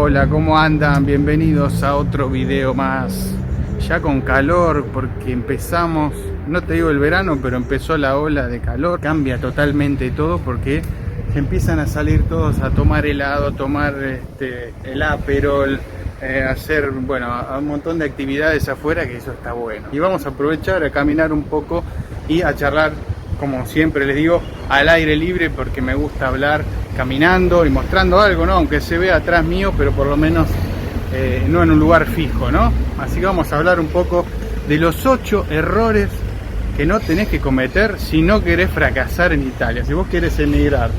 Hola, ¿cómo andan? Bienvenidos a otro video más. Ya con calor, porque empezamos, no te digo el verano, pero empezó la ola de calor. Cambia totalmente todo porque se empiezan a salir todos a tomar helado, tomar el Aperol, hacer, bueno, un montón de actividades afuera, que eso está bueno. Y vamos a aprovechar a caminar un poco y a charlar, como siempre les digo, al aire libre, porque me gusta hablar caminando y mostrando algo, ¿no? Aunque se vea atrás mío, pero por lo menos no en un lugar fijo, ¿no? Así que vamos a hablar un poco de los 8 errores que no tenés que cometer si no querés fracasar en Italia. Si vos querés emigrar,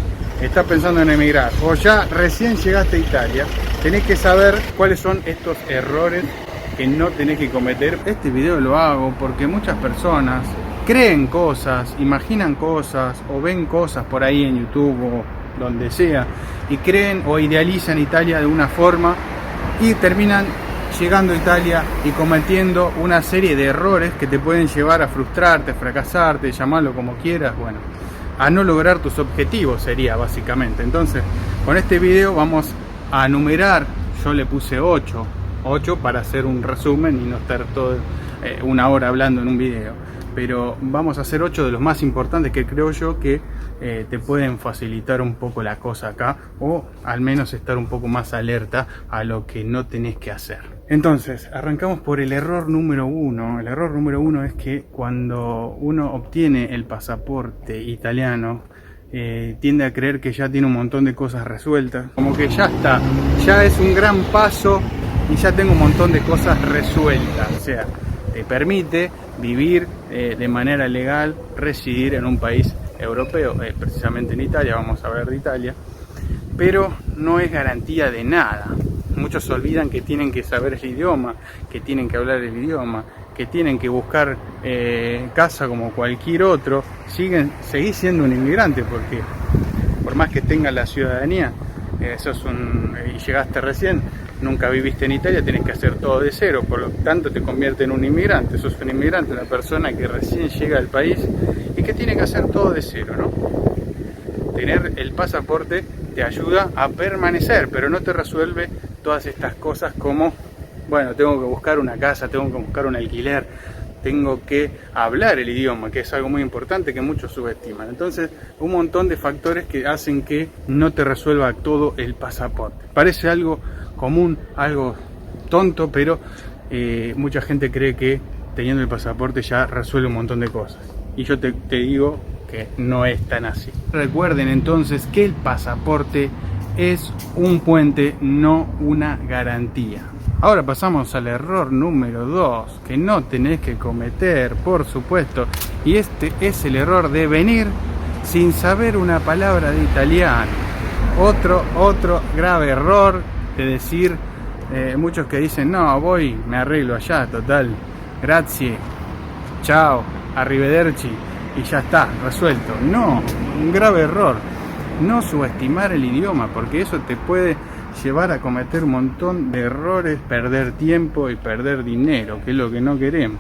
estás pensando en emigrar o ya recién llegaste a Italia, tenés que saber cuáles son estos errores que no tenés que cometer. Este video lo hago porque muchas personas creen cosas, imaginan cosas o ven cosas por ahí en YouTube o donde sea y creen o idealizan Italia de una forma y terminan llegando a Italia y cometiendo una serie de errores que te pueden llevar a frustrarte, fracasarte, llamarlo como quieras, bueno, a no lograr tus objetivos sería básicamente. Entonces, con este video vamos a numerar, yo le puse 8 para hacer un resumen y no estar todo una hora hablando en un video, pero vamos a hacer 8 de los más importantes que creo yo que te pueden facilitar un poco la cosa acá, o al menos estar un poco más alerta a lo que no tenés que hacer. Entonces, arrancamos por el error número 1. El error número 1 es que cuando uno obtiene el pasaporte italiano, tiende a creer que ya tiene un montón de cosas resueltas, como que ya está, ya es un gran paso y ya tengo un montón de cosas resueltas. O sea, te permite vivir de manera legal, residir en un país europeo, precisamente en Italia, vamos a ver de Italia, pero no es garantía de nada. Muchos se olvidan que tienen que saber el idioma, que tienen que hablar el idioma, que tienen que buscar casa como cualquier otro. Seguís siendo un inmigrante, porque por más que tengas la ciudadanía, y llegaste recién, nunca viviste en Italia, tenés que hacer todo de cero, por lo tanto te convierte en un inmigrante. Sos un inmigrante, una persona que recién llega al país y que tiene que hacer todo de cero, ¿no? Tener el pasaporte te ayuda a permanecer, pero no te resuelve todas estas cosas como, bueno, tengo que buscar una casa, tengo que buscar un alquiler, tengo que hablar el idioma, que es algo muy importante que muchos subestiman. Entonces, un montón de factores que hacen que no te resuelva todo el pasaporte. Parece algo común, algo tonto, pero mucha gente cree que teniendo el pasaporte ya resuelve un montón de cosas. Y yo te digo que no es tan así. Recuerden entonces que el pasaporte es un puente, no una garantía. Ahora pasamos al error número 2, que no tenés que cometer, por supuesto, y este es el error de venir sin saber una palabra de italiano. Otro grave error de decir, muchos que dicen, no, voy, me arreglo allá, total, grazie, chao, arrivederci, y ya está, resuelto. No, un grave error. No subestimar el idioma, porque eso te puede llevar a cometer un montón de errores, perder tiempo y perder dinero, que es lo que no queremos.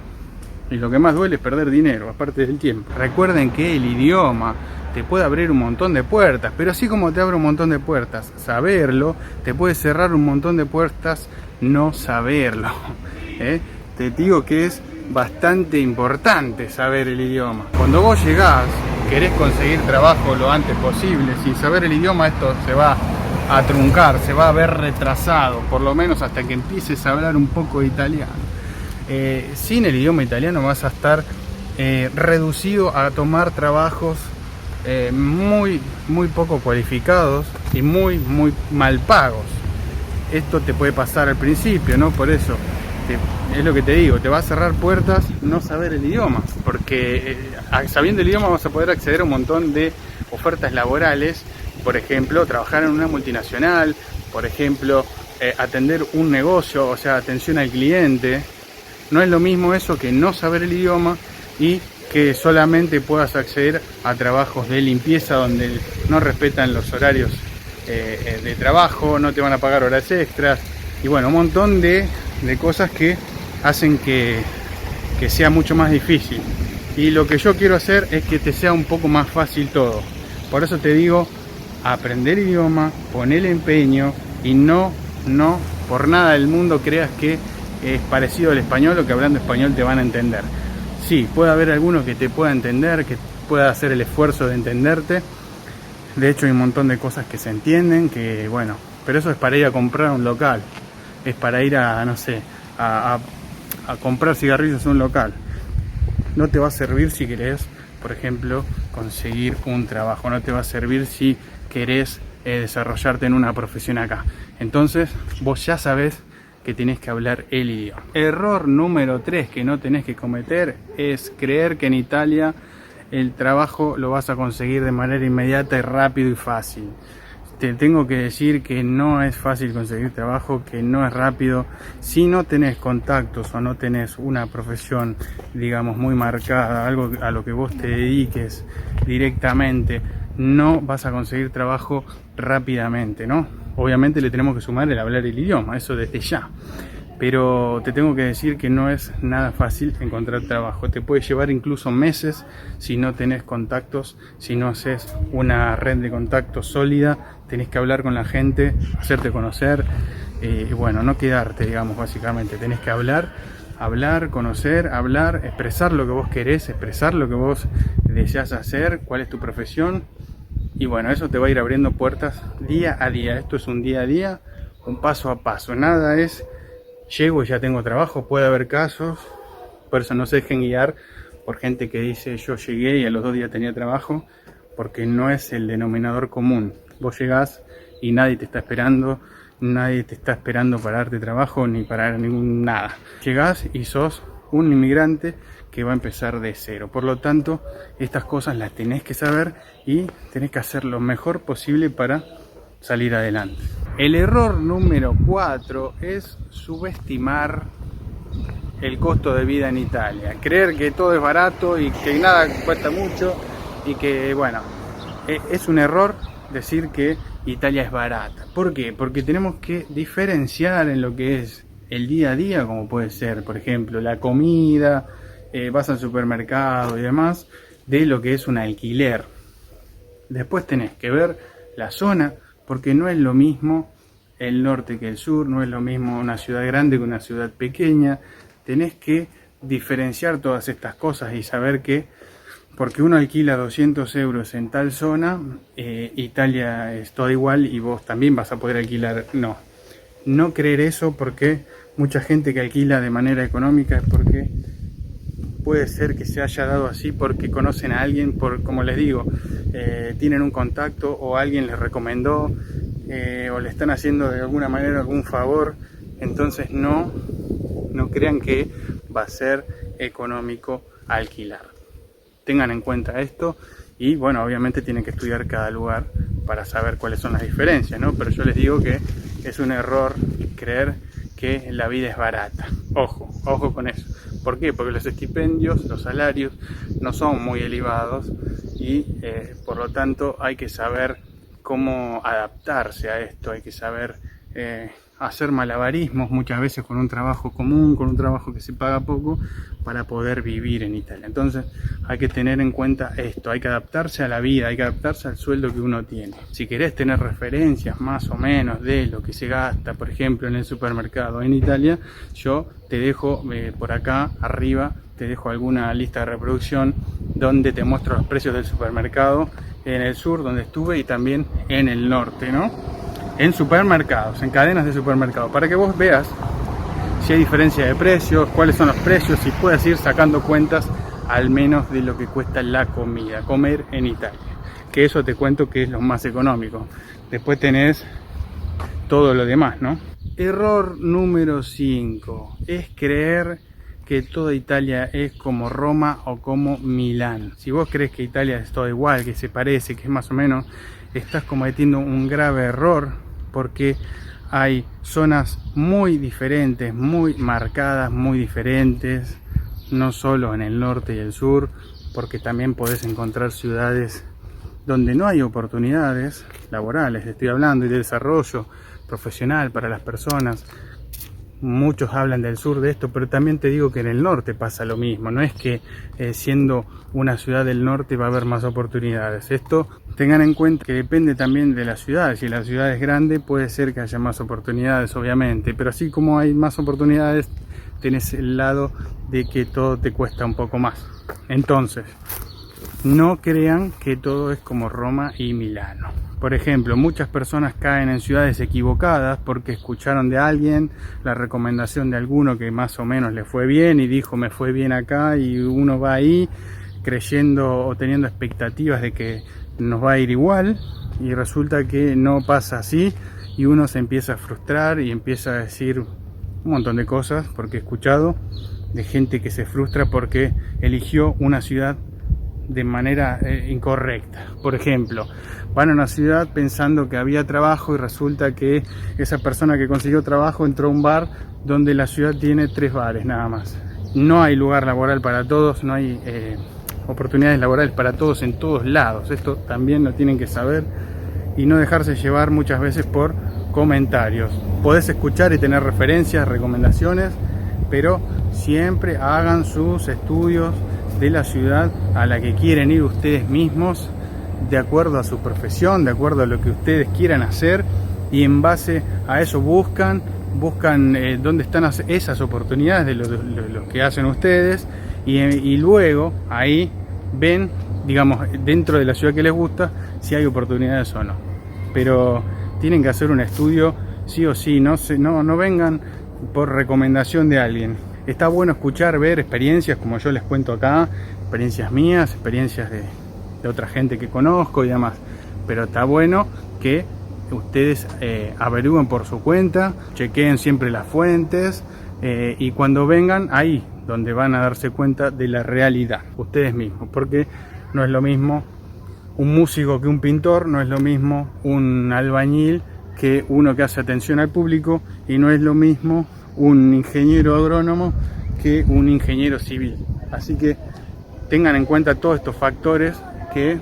Y lo que más duele es perder dinero, aparte del tiempo. Recuerden que el idioma te puede abrir un montón de puertas, pero así como te abre un montón de puertas, saberlo te puede cerrar un montón de puertas no saberlo. Te digo que es bastante importante saber el idioma. Cuando vos llegás, querés conseguir trabajo lo antes posible, sin saber el idioma esto se va a truncar, se va a ver retrasado, por lo menos hasta que empieces a hablar un poco de italiano. Sin el idioma italiano vas a estar reducido a tomar trabajos muy poco cualificados y muy mal pagos. Esto te puede pasar al principio, ¿no? Por eso es lo que te digo, te va a cerrar puertas no saber el idioma, porque sabiendo el idioma vas a poder acceder a un montón de ofertas laborales. Por ejemplo, trabajar en una multinacional, por ejemplo, atender un negocio, o sea, atención al cliente. No es lo mismo eso que no saber el idioma y que solamente puedas acceder a trabajos de limpieza donde no respetan los horarios de trabajo, no te van a pagar horas extras y bueno, un montón de cosas que hacen que sea mucho más difícil. Y lo que yo quiero hacer es que te sea un poco más fácil todo. Por eso te digo, aprender idioma, poner empeño y no no por nada del mundo creas que es parecido al español o que hablando español te van a entender. Sí, puede haber alguno que te pueda entender, que pueda hacer el esfuerzo de entenderte. De hecho hay un montón de cosas que se entienden, que bueno, pero eso es para ir a comprar un local, es para ir a, no sé, a comprar cigarrillos en un local. No te va a servir si querés, por ejemplo, conseguir un trabajo, no te va a servir si querés desarrollarte en una profesión acá. Entonces vos ya sabés que tenés que hablar el idioma. Error número 3 que no tenés que cometer es creer que en Italia el trabajo lo vas a conseguir de manera inmediata y rápido y fácil. Te tengo que decir que no es fácil conseguir trabajo, que no es rápido. Si no tenés contactos o no tenés una profesión, digamos, muy marcada, algo a lo que vos te dediques directamente, no vas a conseguir trabajo rápidamente, ¿no? Obviamente le tenemos que sumar el hablar el idioma, eso desde ya. Pero te tengo que decir que no es nada fácil encontrar trabajo. Te puede llevar incluso meses si no tenés contactos, si no haces una red de contactos sólida. Tenés que hablar con la gente, hacerte conocer y bueno, no quedarte, digamos, básicamente. Tenés que hablar, conocer, hablar, expresar lo que vos querés, expresar lo que vos deseás hacer, cuál es tu profesión. Y bueno, eso te va a ir abriendo puertas día a día. Esto es un día a día, un paso a paso. Nada es llego y ya tengo trabajo. Puede haber casos, por eso no se dejen guiar por gente que dice yo llegué y a los 2 días tenía trabajo, porque no es el denominador común. Vos llegás y nadie te está esperando para darte trabajo ni para nada. Llegás y sos un inmigrante que va a empezar de cero. Por lo tanto, estas cosas las tenés que saber y tenés que hacer lo mejor posible para salir adelante. El error número 4 es subestimar el costo de vida en Italia. Creer que todo es barato y que nada cuesta mucho y que, bueno, es un error decir que Italia es barata. ¿Por qué? Porque tenemos que diferenciar en lo que es el día a día, como puede ser, por ejemplo, la comida, vas al supermercado y demás, de lo que es un alquiler. Después tenés que ver la zona, porque no es lo mismo el norte que el sur, no es lo mismo una ciudad grande que una ciudad pequeña. Tenés que diferenciar todas estas cosas y saber que porque uno alquila 200 euros en tal zona, Italia es todo igual y vos también vas a poder alquilar. No creer eso, porque mucha gente que alquila de manera económica es porque puede ser que se haya dado así porque conocen a alguien, como les digo, tienen un contacto o alguien les recomendó o le están haciendo de alguna manera algún favor. Entonces no crean que va a ser económico alquilar. Tengan en cuenta esto y bueno, obviamente tienen que estudiar cada lugar para saber cuáles son las diferencias, ¿no? Pero yo les digo que es un error creer que la vida es barata. Ojo con eso. ¿Por qué? Porque los estipendios, los salarios no son muy elevados y por lo tanto hay que saber cómo adaptarse a esto, hay que saber hacer malabarismos muchas veces con un trabajo común, con un trabajo que se paga poco, para poder vivir en Italia. Entonces hay que tener en cuenta esto, hay que adaptarse a la vida, hay que adaptarse al sueldo que uno tiene. Si querés tener referencias más o menos de lo que se gasta, por ejemplo, en el supermercado en Italia, yo te dejo por acá arriba, te dejo alguna lista de reproducción donde te muestro los precios del supermercado en el sur, donde estuve, y también en el norte, ¿no? En supermercados, en cadenas de supermercados, para que vos veas si hay diferencia de precios, cuáles son los precios, y puedas ir sacando cuentas al menos de lo que cuesta la comida, comer en Italia, que eso te cuento que es lo más económico. Después tenés todo lo demás, ¿no? Error número 5 es creer que toda Italia es como Roma o como Milán. Si vos crees que Italia es todo igual, que se parece, que es más o menos, estás cometiendo un grave error, porque hay zonas muy diferentes, muy marcadas, muy diferentes, no solo en el norte y el sur, porque también podés encontrar ciudades donde no hay oportunidades laborales, estoy hablando, y de desarrollo profesional para las personas. Muchos hablan del sur de esto, pero también te digo que en el norte pasa lo mismo. No es que siendo una ciudad del norte va a haber más oportunidades. Esto Tengan en cuenta que depende también de la ciudad. Si la ciudad es grande, puede ser que haya más oportunidades, obviamente, pero así como hay más oportunidades, tenés el lado de que todo te cuesta un poco más. Entonces, no crean que todo es como Roma y Milano. Por ejemplo, muchas personas caen en ciudades equivocadas porque escucharon de alguien la recomendación de alguno que más o menos le fue bien y dijo me fue bien acá, y uno va ahí creyendo o teniendo expectativas de que nos va a ir igual y resulta que no pasa así y uno se empieza a frustrar y empieza a decir un montón de cosas, porque he escuchado de gente que se frustra porque eligió una ciudad de manera incorrecta. Por ejemplo, van a una ciudad pensando que había trabajo y resulta que esa persona que consiguió trabajo entró a un bar donde la ciudad tiene 3 bares nada más. No hay lugar laboral para todos, no hay oportunidades laborales para todos en todos lados. Esto también lo tienen que saber y no dejarse llevar muchas veces por comentarios. Podés escuchar y tener referencias, recomendaciones, pero siempre hagan sus estudios de la ciudad a la que quieren ir ustedes mismos, de acuerdo a su profesión, de acuerdo a lo que ustedes quieran hacer, y en base a eso buscan dónde están esas oportunidades de lo que hacen ustedes, y luego ahí ven, digamos, dentro de la ciudad que les gusta, si hay oportunidades o no. Pero tienen que hacer un estudio sí o sí, no vengan por recomendación de alguien. Está bueno escuchar, ver experiencias como yo les cuento acá, experiencias mías, experiencias de otra gente que conozco y demás. Pero está bueno que ustedes averigüen por su cuenta, chequeen siempre las fuentes y cuando vengan ahí donde van a darse cuenta de la realidad, ustedes mismos. Porque no es lo mismo un músico que un pintor, no es lo mismo un albañil que uno que hace atención al público, y no es lo mismo un ingeniero agrónomo que un ingeniero civil. Así que tengan en cuenta todos estos factores que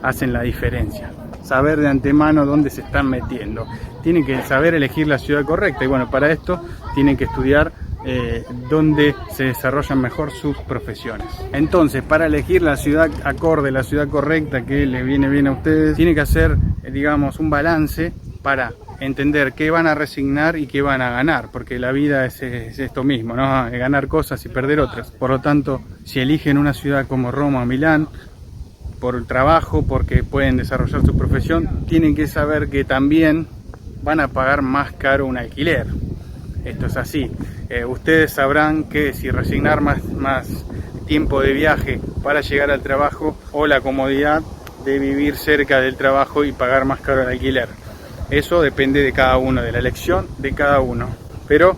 hacen la diferencia. Saber de antemano dónde se están metiendo. Tienen que saber elegir la ciudad correcta, y bueno, para esto tienen que estudiar dónde se desarrollan mejor sus profesiones. Entonces, para elegir la ciudad acorde, la ciudad correcta que les viene bien a ustedes, tienen que hacer, digamos, un balance para entender qué van a resignar y qué van a ganar, porque la vida es esto mismo, ¿no? Ganar cosas y perder otras. Por lo tanto, si eligen una ciudad como Roma o Milán por el trabajo, porque pueden desarrollar su profesión, tienen que saber que también van a pagar más caro un alquiler. Esto es así. Ustedes sabrán que si resignar más tiempo de viaje para llegar al trabajo, o la comodidad de vivir cerca del trabajo y pagar más caro el alquiler. Eso depende de cada uno, de la elección de cada uno. Pero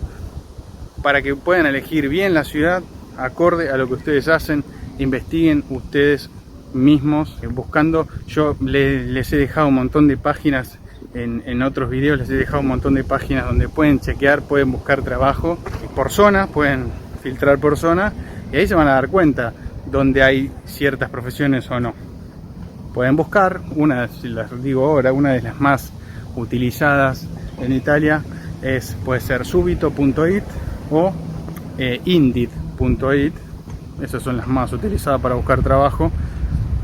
para que puedan elegir bien la ciudad, acorde a lo que ustedes hacen, investiguen ustedes mismos, buscando. Yo les he dejado un montón de páginas, en otros videos les he dejado un montón de páginas donde pueden chequear, pueden buscar trabajo por zona, pueden filtrar por zona, y ahí se van a dar cuenta donde hay ciertas profesiones o no. Pueden buscar, si las digo ahora, una de las más utilizadas en Italia puede ser subito.it o indeed.it. Esas son las más utilizadas para buscar trabajo.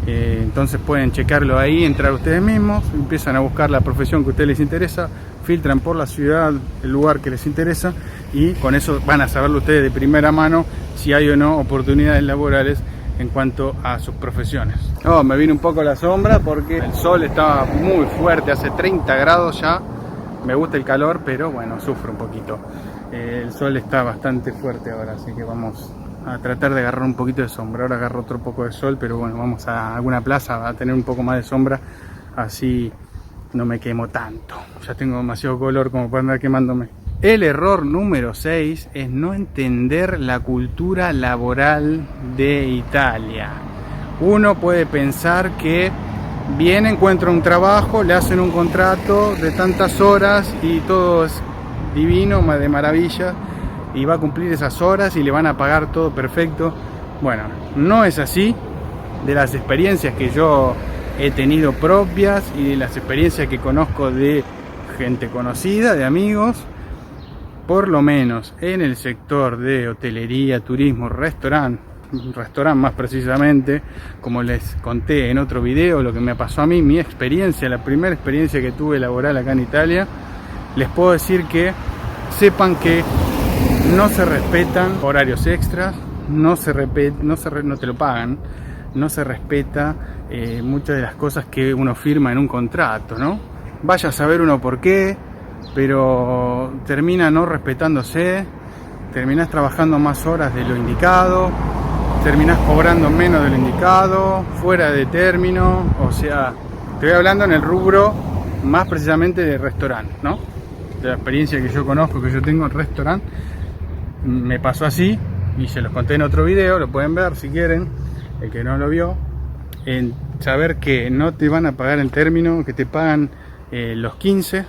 Entonces pueden checarlo ahí, entrar ustedes mismos, empiezan a buscar la profesión que a ustedes les interesa, filtran por la ciudad el lugar que les interesa, y con eso van a saberlo ustedes de primera mano si hay o no oportunidades laborales en cuanto a sus profesiones. Me vino un poco la sombra porque el sol estaba muy fuerte, hace 30 grados ya. Me gusta el calor, pero bueno, sufro un poquito. El sol está bastante fuerte ahora, así que vamos a tratar de agarrar un poquito de sombra. Ahora agarro otro poco de sol, pero bueno, vamos a alguna plaza a tener un poco más de sombra, así no me quemo tanto. Ya tengo demasiado color como para andar quemándome. El error número 6 es no entender la cultura laboral de Italia. Uno puede pensar que viene, encuentra un trabajo, le hacen un contrato de tantas horas y todo es divino, de maravilla, y va a cumplir esas horas y le van a pagar todo perfecto. Bueno, no es así. De las experiencias que yo he tenido propias y de las experiencias que conozco de gente conocida, de amigos, por lo menos en el sector de hotelería, turismo, restaurante, restaurante más precisamente, como les conté en otro video, lo que me pasó a mí, mi experiencia, la primera experiencia que tuve laboral acá en Italia, les puedo decir que sepan que no se respetan horarios extras, no te lo pagan, no se respeta muchas de las cosas que uno firma en un contrato, ¿no? Vaya a saber uno por qué, pero termina no respetándose, terminás trabajando más horas de lo indicado, terminás cobrando menos de lo indicado, fuera de término, o sea, estoy hablando en el rubro más precisamente de restaurante, ¿no? De la experiencia que yo conozco, que yo tengo en restaurante, me pasó así, y se los conté en otro video, lo pueden ver si quieren, el que no lo vio, en saber que no te van a pagar en término, que te pagan los 15,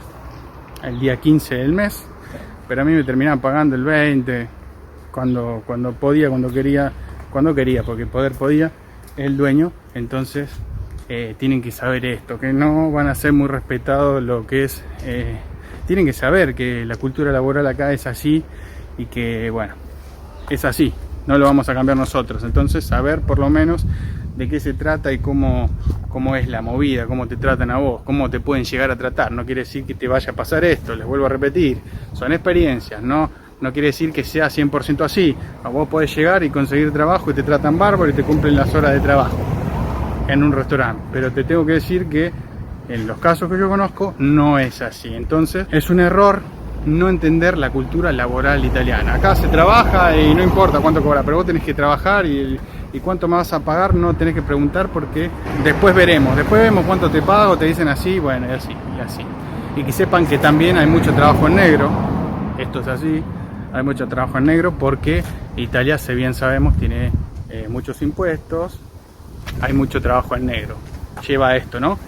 el día 15 del mes, pero a mí me terminaban pagando el 20, cuando podía, cuando quería, porque poder podía el dueño. Entonces tienen que saber esto, que no van a ser muy respetados lo que es, tienen que saber que la cultura laboral acá es así y que bueno, es así, no lo vamos a cambiar nosotros. Entonces saber por lo menos de qué se trata y cómo es la movida, cómo te tratan a vos, cómo te pueden llegar a tratar. No quiere decir que te vaya a pasar esto, les vuelvo a repetir, son experiencias, no quiere decir que sea 100% así. A vos podés llegar y conseguir trabajo y te tratan bárbaro y te cumplen las horas de trabajo en un restaurante, pero te tengo que decir que en los casos que yo conozco no es así. Entonces es un error no entender la cultura laboral italiana. Acá se trabaja y no importa cuánto cobra, pero vos tenés que trabajar y cuánto me vas a pagar no tenés que preguntar, porque después vemos cuánto te pago, te dicen así, bueno, y así, y así. Y que sepan que también hay mucho trabajo en negro, esto es así, hay mucho trabajo en negro porque Italia, si bien sabemos, tiene muchos impuestos, hay mucho trabajo en negro, lleva a esto, ¿no?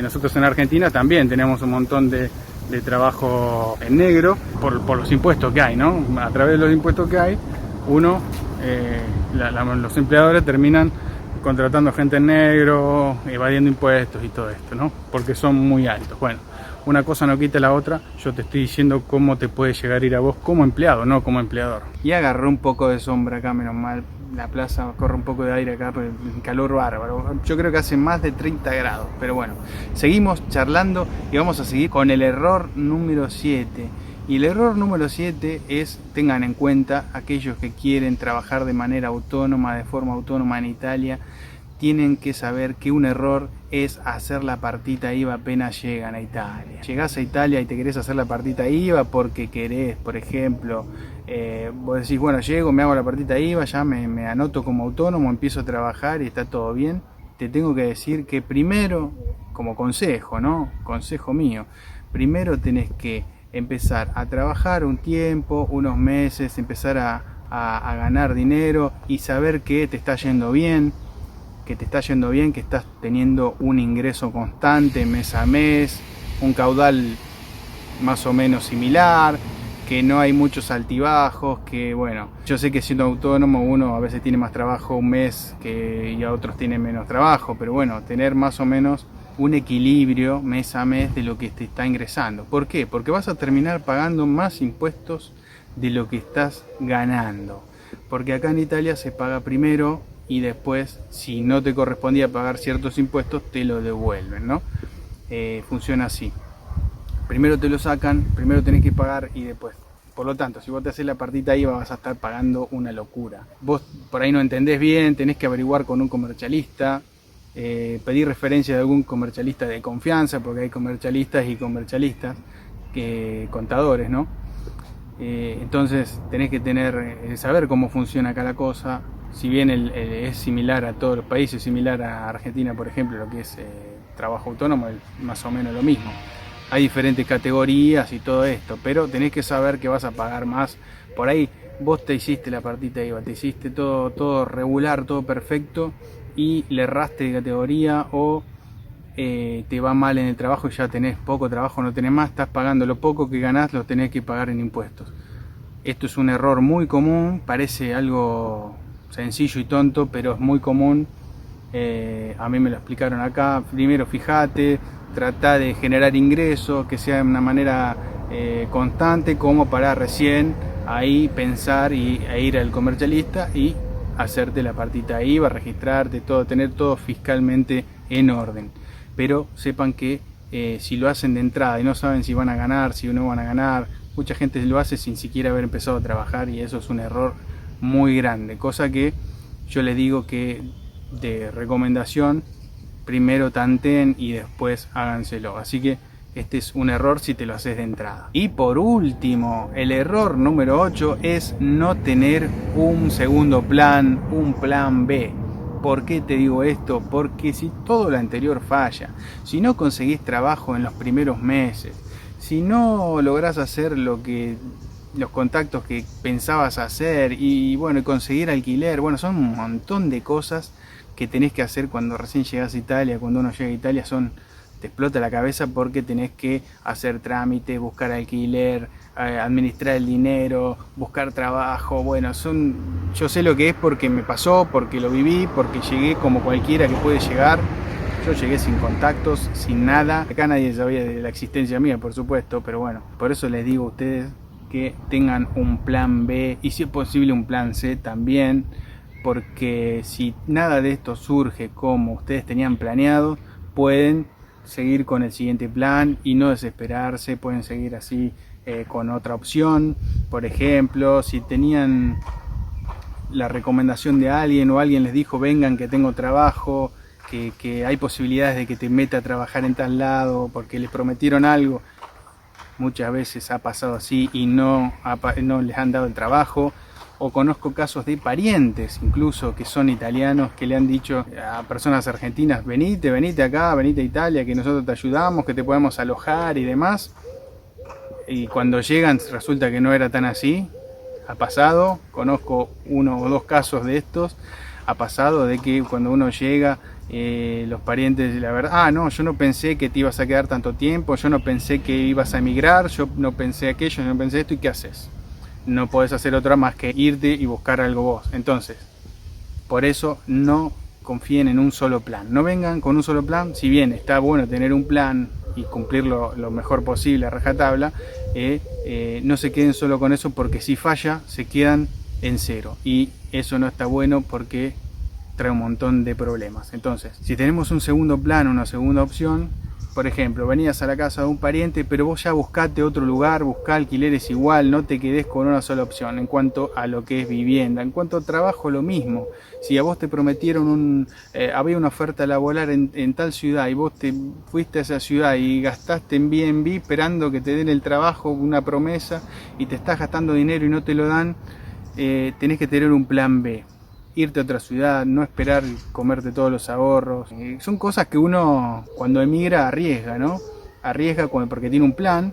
Nosotros en Argentina también tenemos un montón de trabajo en negro por los impuestos que hay, ¿no? A través de los impuestos que hay, los empleadores terminan contratando gente en negro, evadiendo impuestos y todo esto, ¿no? Porque son muy altos. Bueno, una cosa no quita la otra. Yo te estoy diciendo cómo te puede llegar a ir a vos como empleado, no como empleador. Y agarré un poco de sombra acá, menos mal. La plaza corre un poco de aire acá, pero el calor bárbaro. Yo creo que hace más de 30 grados. Pero bueno, seguimos charlando y vamos a seguir con el error número 7. Y el error número 7 es, tengan en cuenta, aquellos que quieren trabajar de manera autónoma, de forma autónoma en Italia, tienen que saber que un error es hacer la partita IVA apenas llegan a Italia. Llegás a Italia y te querés hacer la partita IVA porque querés, por ejemplo, vos decís, bueno, llego, me hago la partita IVA, ya me anoto como autónomo, empiezo a trabajar y está todo bien. Te tengo que decir que primero, como consejo, ¿no? Consejo mío, primero tenés que empezar a trabajar un tiempo, unos meses, empezar a ganar dinero y saber que te está yendo bien, que estás teniendo un ingreso constante mes a mes, un caudal más o menos similar, que no hay muchos altibajos, que bueno, yo sé que siendo autónomo uno a veces tiene más trabajo un mes y a otros tienen menos trabajo, pero bueno, tener más o menos un equilibrio mes a mes de lo que te está ingresando. ¿Por qué? Porque vas a terminar pagando más impuestos de lo que estás ganando. Porque acá en Italia se paga primero y después, si no te correspondía pagar ciertos impuestos, te lo devuelven, ¿no? Funciona así. Primero te lo sacan, primero tenés que pagar y después. Por lo tanto, si vos te haces la partita IVA vas a estar pagando una locura. Vos por ahí no entendés bien, tenés que averiguar con un comercialista, pedir referencia de algún comercialista de confianza, porque hay comercialistas y comercialistas, contadores, ¿no? Entonces tenés que saber cómo funciona acá la cosa. Si bien es similar a todos los países, similar a Argentina, por ejemplo, lo que es trabajo autónomo, es más o menos lo mismo. Hay diferentes categorías y todo esto, pero tenés que saber que vas a pagar más. Por ahí vos te hiciste la partita IVA, te hiciste todo regular, todo perfecto, y le erraste de categoría o te va mal en el trabajo y ya tenés poco trabajo, no tenés más, estás pagando lo poco que ganás, lo tenés que pagar en impuestos. Esto es un error muy común, parece algo sencillo y tonto, pero es muy común. A mí me lo explicaron acá. Primero fíjate, trata de generar ingresos, que sea de una manera constante, como para recién ahí pensar e ir al comercialista y hacerte la partita IVA, registrarte, todo, tener todo fiscalmente en orden. Pero sepan que si lo hacen de entrada y no saben si van a ganar, si no van a ganar, mucha gente lo hace sin siquiera haber empezado a trabajar y eso es un error muy grande, cosa que yo les digo que de recomendación, primero tanteen y después háganselo. Así que este es un error si te lo haces de entrada. Y por último, el error número 8 es no tener un segundo plan, un plan B. ¿Por qué te digo esto? Porque si todo lo anterior falla, si no conseguís trabajo en los primeros meses, si no lográs hacer los contactos que pensabas hacer y bueno, conseguir alquiler, bueno, son un montón de cosas que tenés que hacer cuando recién llegás a Italia. Cuando uno llega a Italia te explota la cabeza porque tenés que hacer trámites, buscar alquiler, administrar el dinero, buscar trabajo. Bueno, yo sé lo que es porque me pasó, porque lo viví, porque llegué como cualquiera que puede llegar. Yo llegué sin contactos, sin nada. Acá nadie sabía de la existencia mía, por supuesto, pero bueno, por eso les digo a ustedes que tengan un plan B y si es posible un plan C también, porque si nada de esto surge como ustedes tenían planeado, pueden seguir con el siguiente plan y no desesperarse, pueden seguir así con otra opción. Por ejemplo, si tenían la recomendación de alguien o alguien les dijo vengan que tengo trabajo, que hay posibilidades de que te meta a trabajar en tal lado porque les prometieron algo, muchas veces ha pasado así y no les han dado el trabajo. O conozco casos de parientes incluso que son italianos que le han dicho a personas argentinas venite acá, venite a Italia que nosotros te ayudamos, que te podemos alojar y demás, y cuando llegan resulta que no era tan así. Ha pasado, conozco 1 o 2 casos de estos. Ha pasado de que cuando uno llega los parientes, la verdad, no, yo no pensé que te ibas a quedar tanto tiempo, yo no pensé que ibas a emigrar, yo no pensé aquello, yo no pensé esto. ¿Y qué haces? No podés hacer otra más que irte y buscar algo vos. Entonces, por eso no confíen en un solo plan. No vengan con un solo plan. Si bien está bueno tener un plan y cumplirlo lo mejor posible a rajatabla, no se queden solo con eso, porque si falla se quedan en cero. Y eso no está bueno porque trae un montón de problemas. Entonces, si tenemos un segundo plan, una segunda opción, por ejemplo, venías a la casa de un pariente, pero vos ya buscate otro lugar, buscá alquileres igual, no te quedes con una sola opción en cuanto a lo que es vivienda. En cuanto a trabajo, lo mismo. Si a vos te prometieron había una oferta laboral en tal ciudad y vos te fuiste a esa ciudad y gastaste en B&B esperando que te den el trabajo, una promesa, y te estás gastando dinero y no te lo dan, tenés que tener un plan B. Irte a otra ciudad, no esperar comerte todos los ahorros. Son cosas que uno cuando emigra arriesga, ¿no? Arriesga porque tiene un plan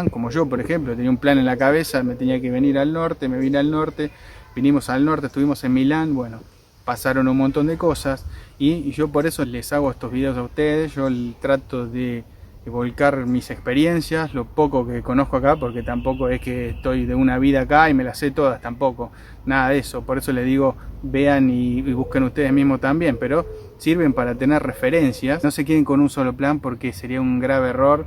como yo, por ejemplo, tenía un plan en la cabeza, me tenía que venir al norte, me vine al norte, vinimos al norte, estuvimos en Milán, bueno, pasaron un montón de cosas y yo por eso les hago estos videos a ustedes. Yo trato de volcar mis experiencias, lo poco que conozco acá, porque tampoco es que estoy de una vida acá y me las sé todas, tampoco, nada de eso. Por eso les digo, vean y busquen ustedes mismos también, pero sirven para tener referencias. No se queden con un solo plan porque sería un grave error,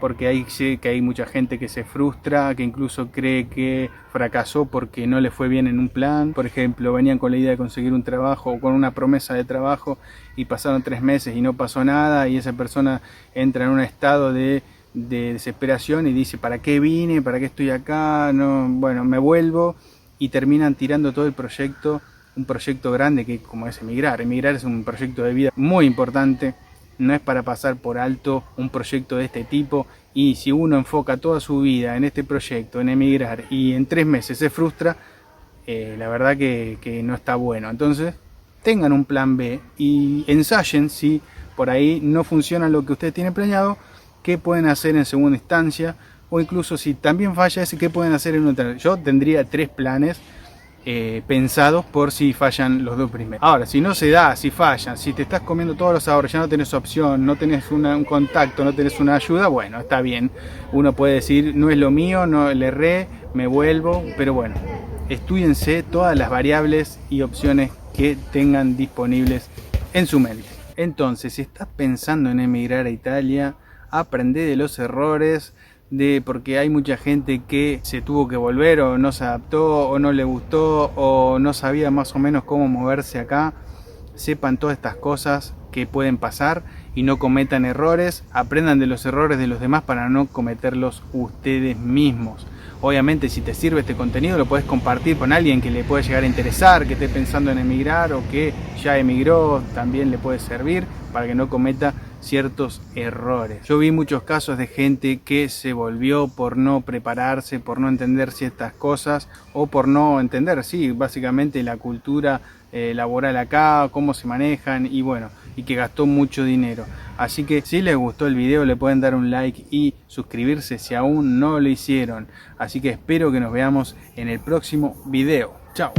porque sé que hay mucha gente que se frustra, que incluso cree que fracasó porque no le fue bien en un plan. Por ejemplo, venían con la idea de conseguir un trabajo o con una promesa de trabajo y pasaron 3 meses y no pasó nada, y esa persona entra en un estado de desesperación y dice, ¿para qué vine? ¿Para qué estoy acá? No, bueno, me vuelvo, y terminan tirando todo el proyecto, un proyecto grande que como es emigrar. Emigrar es un proyecto de vida muy importante. No es para pasar por alto un proyecto de este tipo, y si uno enfoca toda su vida en este proyecto, en emigrar, y en 3 meses se frustra, la verdad que no está bueno. Entonces, tengan un plan B y ensayen si por ahí no funciona lo que ustedes tienen planeado, qué pueden hacer en segunda instancia, o incluso si también falla ese, qué pueden hacer en otra. Yo tendría 3 planes pensados por si fallan los 2 primeros. Ahora, si no se da, si fallan, si te estás comiendo todos los ahorros, ya no tenés opción, no tenés un contacto, no tenés una ayuda, bueno, está bien. Uno puede decir, no es lo mío, no le erré, me vuelvo, pero bueno, estúdiense todas las variables y opciones que tengan disponibles en su mente. Entonces, si estás pensando en emigrar a Italia, aprende de los errores, porque hay mucha gente que se tuvo que volver o no se adaptó o no le gustó o no sabía más o menos cómo moverse acá. Sepan todas estas cosas que pueden pasar y no cometan errores, aprendan de los errores de los demás para no cometerlos ustedes mismos. Obviamente, si te sirve este contenido, lo puedes compartir con alguien que le puede llegar a interesar, que esté pensando en emigrar o que ya emigró, también le puede servir para que no cometa ciertos errores. Yo vi muchos casos de gente que se volvió por no prepararse, por no entender ciertas cosas o por no entender, sí, básicamente la cultura laboral acá, cómo se manejan y bueno, y que gastó mucho dinero. Así que si les gustó el video le pueden dar un like y suscribirse si aún no lo hicieron. Así que espero que nos veamos en el próximo video. Chao.